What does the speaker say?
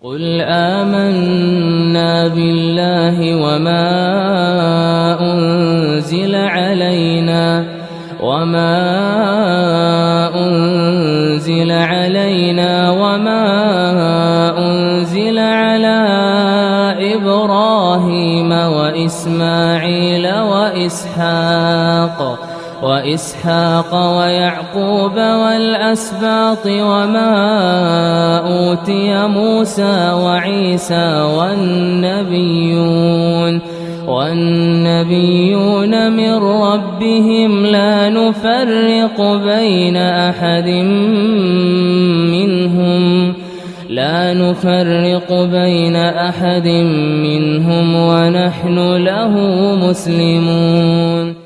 قل آمنا بالله وما أنزل علينا وما أنزل على إبراهيم وإسماعيل وإسحاق ويعقوب والأسباط وما أوتي موسى وعيسى والنبيون من ربهم لا نفرق بين أحد منهم ونحن له مسلمون.